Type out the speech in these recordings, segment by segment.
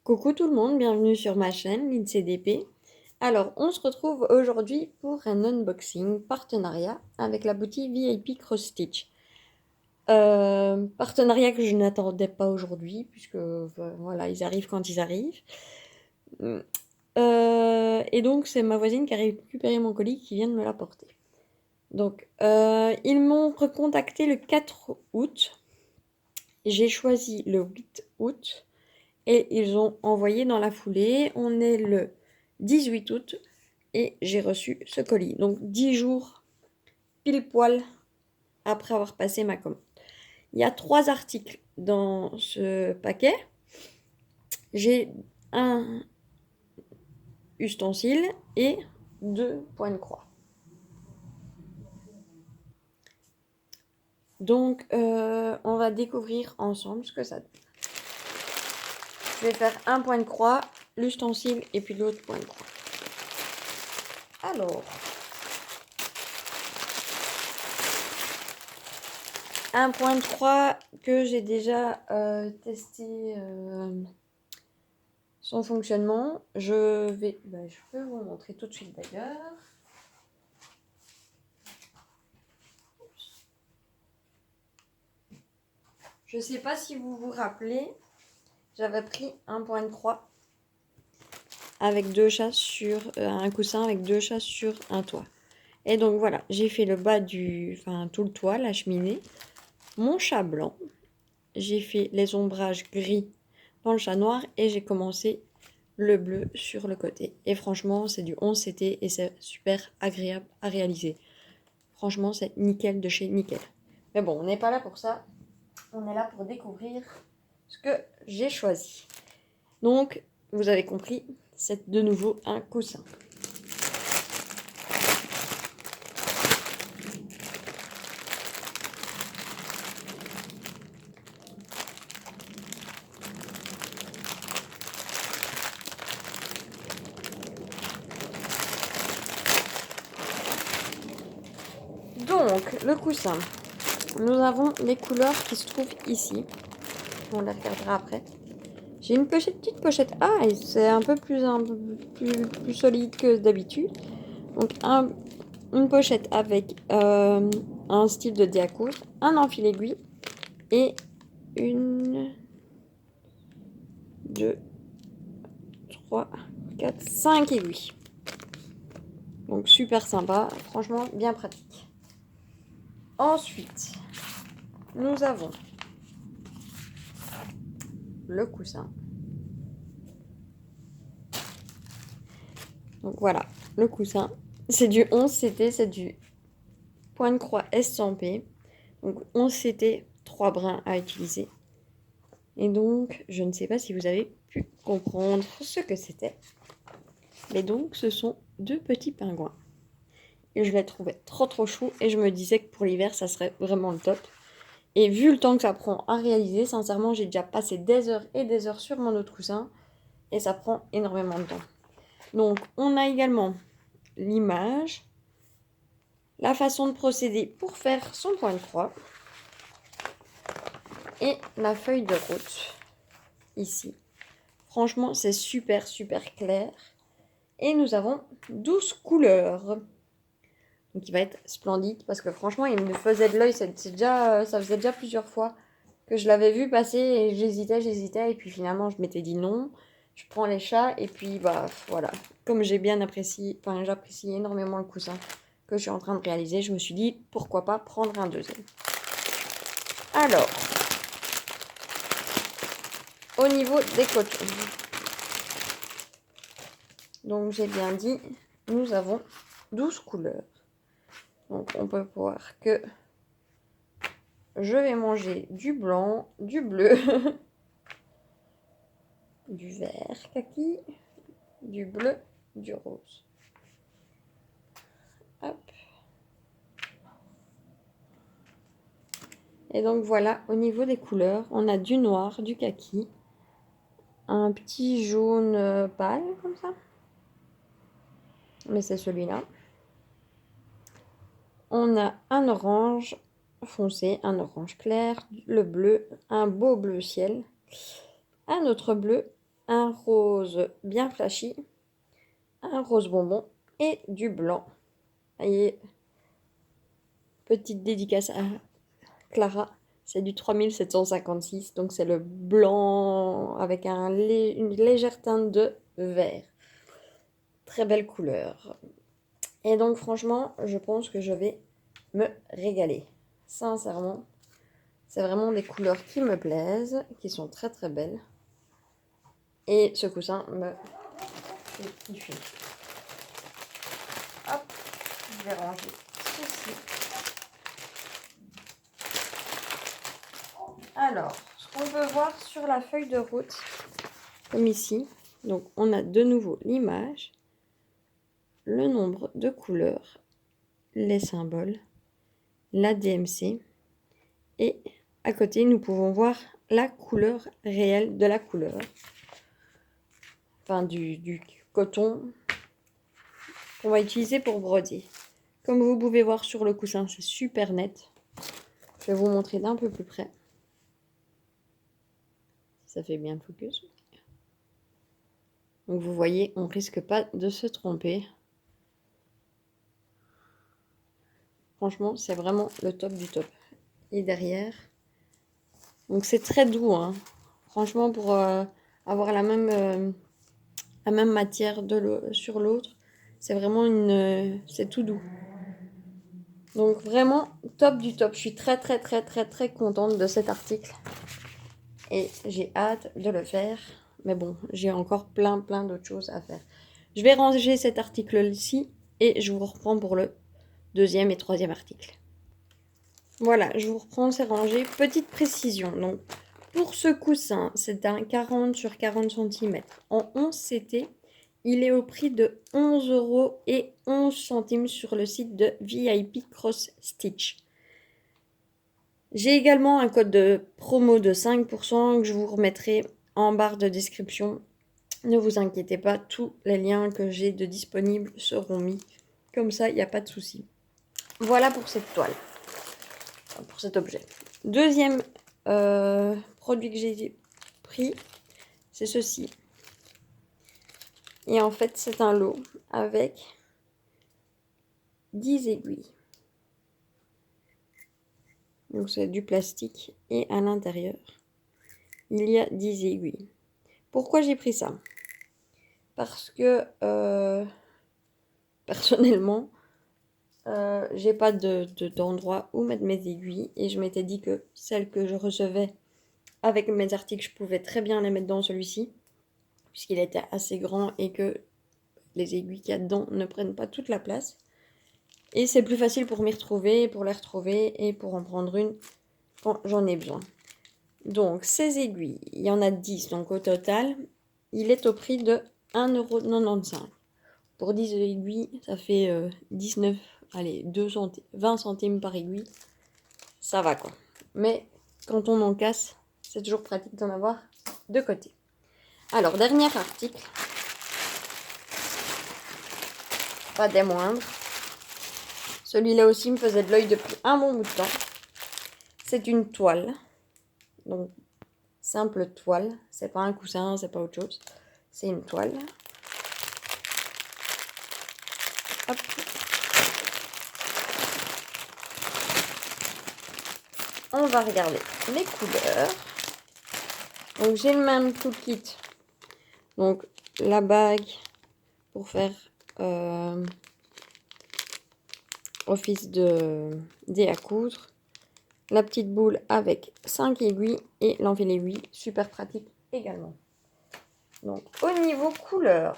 Coucou tout le monde, bienvenue sur ma chaîne LinCDP. Alors, on se retrouve aujourd'hui pour un unboxing partenariat avec la boutique VIP Cross Stitch. Partenariat que je n'attendais pas aujourd'hui, puisque voilà, ils arrivent quand ils arrivent. Et donc, c'est ma voisine qui a récupéré mon colis qui vient de me l'apporter. Donc, ils m'ont recontacté le 4 août. J'ai choisi le 8 août. Et ils ont envoyé dans la foulée. On est le 18 août et j'ai reçu ce colis. Donc 10 jours pile poil après avoir passé ma commande. Il y a 3 articles dans ce paquet. J'ai un ustensile et 2 points de croix. Donc on va découvrir ensemble ce que ça donne. Je vais faire un point de croix, l'ustensile et puis l'autre point de croix. Alors, un point de croix que j'ai déjà testé son fonctionnement. Je peux vous montrer tout de suite d'ailleurs. Je ne sais pas si vous vous rappelez, j'avais pris un point de croix avec deux chats sur un coussin avec deux chats sur un toit. Et donc voilà, j'ai fait le bas tout le toit, la cheminée, mon chat blanc. J'ai fait les ombrages gris dans le chat noir et j'ai commencé le bleu sur le côté. Et franchement, c'est du 11CT et c'est super agréable à réaliser. Franchement, c'est nickel de chez nickel. Mais bon, on n'est pas là pour ça. On est là pour découvrir ce que j'ai choisi. Donc, vous avez compris, c'est de nouveau un coussin. Donc, le coussin. Nous avons les couleurs qui se trouvent ici. On les regardera après. J'ai une petite pochette. Ah, et c'est un peu plus solide que d'habitude. Donc, une pochette avec un style de diacourt, un enfil aiguille et une, 2, 3, 4, 5 aiguilles. Donc, super sympa. Franchement, bien pratique. Ensuite, nous avons le coussin. Donc voilà, le coussin. C'est du 11CT, c'est du point de croix estampé. Donc 11CT, 3 brins à utiliser. Et donc, je ne sais pas si vous avez pu comprendre ce que c'était. Mais donc, ce sont deux petits pingouins. Et je les trouvais trop chou. Et je me disais que pour l'hiver, ça serait vraiment le top. Et vu le temps que ça prend à réaliser, sincèrement, j'ai déjà passé des heures et des heures sur mon autre coussin. Et ça prend énormément de temps. Donc, on a également l'image, la façon de procéder pour faire son point de croix et la feuille de route ici. Franchement, c'est super clair. Et nous avons 12 couleurs. Donc, il va être splendide parce que franchement, il me faisait de l'œil. Ça faisait déjà plusieurs fois que je l'avais vu passer et j'hésitais. Et puis finalement, je m'étais dit non. Je prends les chats et puis bah voilà. Comme j'apprécie énormément le coussin que je suis en train de réaliser, je me suis dit pourquoi pas prendre un deuxième. Alors, au niveau des cotons. Donc j'ai bien dit, nous avons 12 couleurs. Donc on peut voir que je vais manger du blanc, du bleu, du vert kaki, du bleu, du rose. Hop. Et donc voilà, au niveau des couleurs, on a du noir, du kaki, un petit jaune pâle comme ça. Mais c'est celui-là. On a un orange foncé, un orange clair, le bleu, un beau bleu ciel, un autre bleu un rose bien flashy, un rose bonbon et du blanc. Voyez, petite dédicace à Clara. C'est du 3756, donc c'est le blanc avec une légère teinte de vert. Très belle couleur. Et donc franchement, je pense que je vais me régaler. Sincèrement, c'est vraiment des couleurs qui me plaisent, qui sont très très belles. Et ce coussin me fait kiffer. Hop, je vais ranger ceci. Alors, ce qu'on peut voir sur la feuille de route, comme ici, donc on a de nouveau l'image, le nombre de couleurs, les symboles, la DMC, et à côté, nous pouvons voir la couleur réelle de la couleur, enfin du coton qu'on va utiliser pour broder. Comme vous pouvez voir sur le coussin, c'est super net. Je vais vous montrer d'un peu plus près. Ça fait bien le focus. Donc vous voyez, on risque pas de se tromper. Franchement, c'est vraiment le top du top. Et derrière, donc c'est très doux, hein. Franchement, pour avoir la même matière sur l'autre, c'est vraiment c'est tout doux. Donc vraiment top du top. Je suis très très très très très contente de cet article. Et j'ai hâte de le faire. Mais bon, j'ai encore plein d'autres choses à faire. Je vais ranger cet article-ci et je vous reprends pour le deuxième et troisième article. Voilà, je vous reprends, c'est rangé. Petite précision, donc pour ce coussin, c'est un 40 sur 40 cm en 11 CT. Il est au prix de 11,11 € sur le site de VIP Cross Stitch. J'ai également un code de promo de 5% que je vous remettrai en barre de description. Ne vous inquiétez pas, tous les liens que j'ai de disponibles seront mis. Comme ça, il n'y a pas de souci. Voilà pour cette toile, pour cet objet. Deuxième produit que j'ai pris, c'est ceci. Et en fait, c'est un lot avec 10 aiguilles. Donc c'est du plastique et à l'intérieur, il y a 10 aiguilles. Pourquoi j'ai pris ça? Parce que personnellement, j'ai pas d'endroit où mettre mes aiguilles et je m'étais dit que celles que je recevais avec mes articles, je pouvais très bien les mettre dans celui-ci puisqu'il était assez grand et que les aiguilles qu'il y a dedans ne prennent pas toute la place. Et c'est plus facile pour m'y retrouver, pour les retrouver et pour en prendre une quand j'en ai besoin. Donc ces aiguilles, il y en a 10, donc au total, il est au prix de 1,95 €. Pour 10 aiguilles, ça fait 19, allez, 20 centimes par aiguille. Ça va quoi. Mais quand on en casse, c'est toujours pratique d'en avoir de côté. Alors, dernier article. Pas des moindres. Celui-là aussi me faisait de l'œil depuis un bon bout de temps. C'est une toile. Donc, simple toile. C'est pas un coussin, c'est pas autre chose. C'est une toile. Hop. On va regarder les couleurs. Donc, j'ai le même toolkit. Donc, la bague pour faire office de dé à coudre. La petite boule avec 5 aiguilles et l'enfil aiguille, super pratique également. Donc au niveau couleur,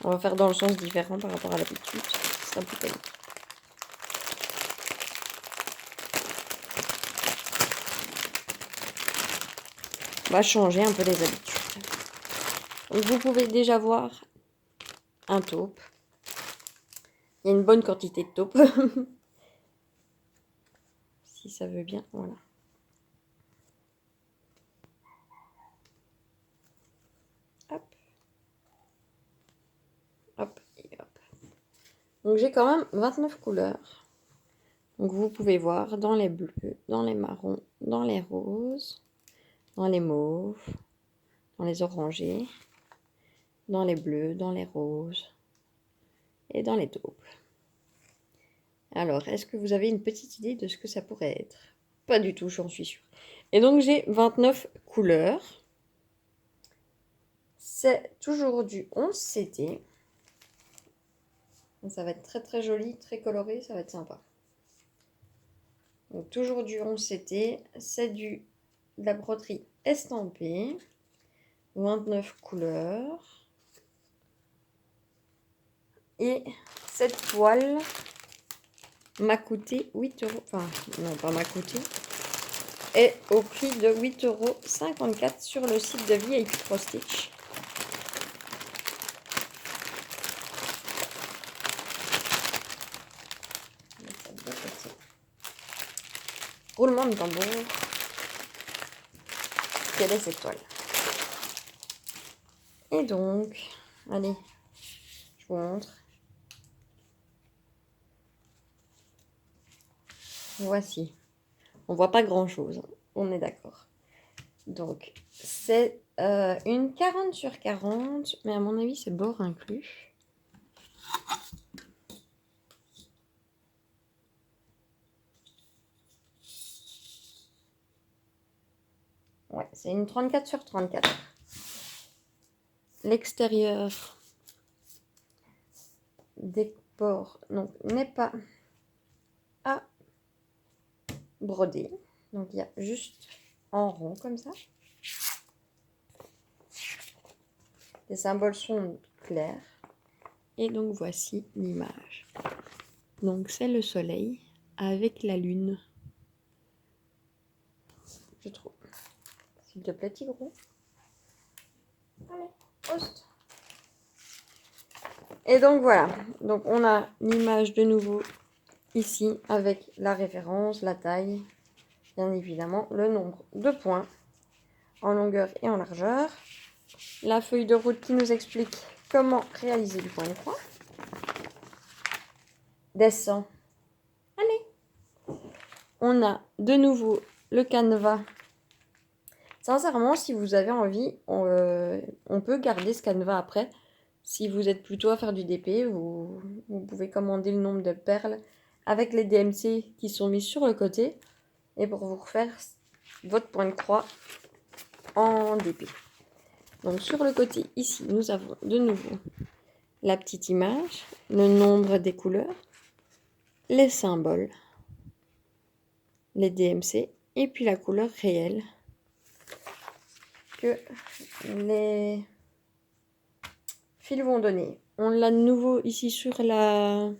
on va faire dans le sens différent par rapport à l'habitude, ce sera plus quali. On va changer un peu les habitudes. Donc vous pouvez déjà voir un taupe. Il y a une bonne quantité de taupe. Si ça veut bien, voilà. Hop. Hop et hop. Donc j'ai quand même 29 couleurs. Donc vous pouvez voir dans les bleus, dans les marrons, dans les roses, dans les mauves, dans les orangés, dans les bleus, dans les roses et dans les taupes. Alors, est-ce que vous avez une petite idée de ce que ça pourrait être? Pas du tout, j'en suis sûre. Et donc, j'ai 29 couleurs. C'est toujours du 11 CT. Ça va être très très joli, très coloré, ça va être sympa. Donc, toujours du 11 CT. C'est de la broderie estampée. 29 couleurs. Et cette toile m'a coûté 8 euros. Enfin, non, pas m'a coûté. Et au prix de 8,54 € sur le site de VIP Cross Stitch. Roulement de tambour. Quelle est cette toile? Et donc, allez, je vous montre. Voici. On voit pas grand chose, on est d'accord. Donc, c'est une 40 sur 40, mais à mon avis, c'est bord inclus. Ouais, c'est une 34 sur 34. L'extérieur des bords n'est pas à broder. Donc, il y a juste en rond comme ça. Les symboles sont clairs. Et donc, voici l'image. Donc, c'est le soleil avec la lune. Je trouve. S'il te plaît, Tigrou. Allez, poste. Et donc, voilà. Donc, on a l'image de nouveau ici avec la référence, la taille, bien évidemment, le nombre de points en longueur et en largeur. La feuille de route qui nous explique comment réaliser le point de croix. Descend. Allez. On a de nouveau le canevas. Sincèrement, si vous avez envie, on peut garder ce canevas après. Si vous êtes plutôt à faire du DP, vous pouvez commander le nombre de perles avec les DMC qui sont mis sur le côté. Et pour vous refaire votre point de croix en DP. Donc sur le côté ici, nous avons de nouveau la petite image, le nombre des couleurs, les symboles, les DMC et puis la couleur réelle que les fils vont donner. On l'a de nouveau ici sur la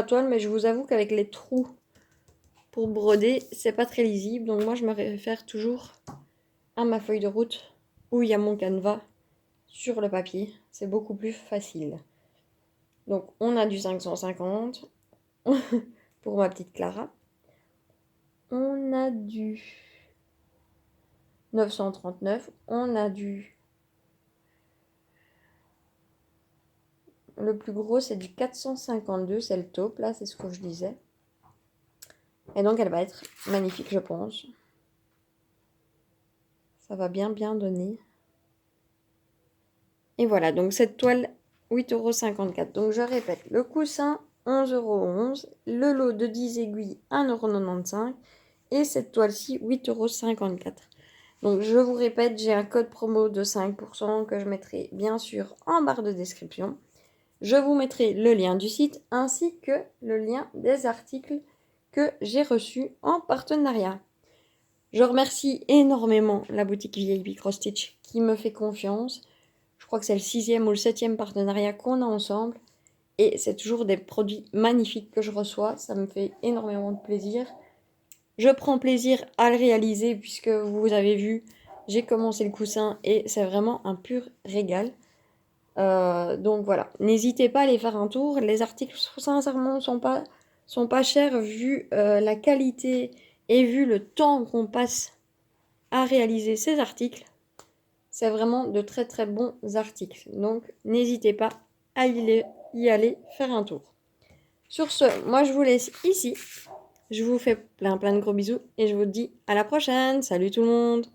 toile, mais je vous avoue qu'avec les trous pour broder, c'est pas très lisible. Donc moi je me réfère toujours à ma feuille de route où il y a mon canevas sur le papier. C'est beaucoup plus facile. Donc on a du 550 pour ma petite Clara. On a du 939. On a du... Le plus gros, c'est du 452. C'est le taupe, là, c'est ce que je disais. Et donc, elle va être magnifique, je pense. Ça va bien donner. Et voilà, donc cette toile, 8,54 €. Donc, je répète, le coussin, 11,11 €. Le lot de 10 aiguilles, 1,95 €. Et cette toile-ci, 8,54 €. Donc, je vous répète, j'ai un code promo de 5% que je mettrai bien sûr en barre de description. Je vous mettrai le lien du site ainsi que le lien des articles que j'ai reçus en partenariat. Je remercie énormément la boutique VIP Cross Stitch qui me fait confiance. Je crois que c'est le 6e ou le 7e partenariat qu'on a ensemble. Et c'est toujours des produits magnifiques que je reçois. Ça me fait énormément de plaisir. Je prends plaisir à le réaliser puisque vous avez vu, j'ai commencé le coussin et c'est vraiment un pur régal. Donc voilà, n'hésitez pas à aller faire un tour. Les articles, sincèrement, sont pas chers vu la qualité et vu le temps qu'on passe à réaliser ces articles. C'est vraiment de très très bons articles. Donc n'hésitez pas à y aller faire un tour. Sur ce, moi je vous laisse ici. Je vous fais plein de gros bisous et je vous dis à la prochaine. Salut tout le monde!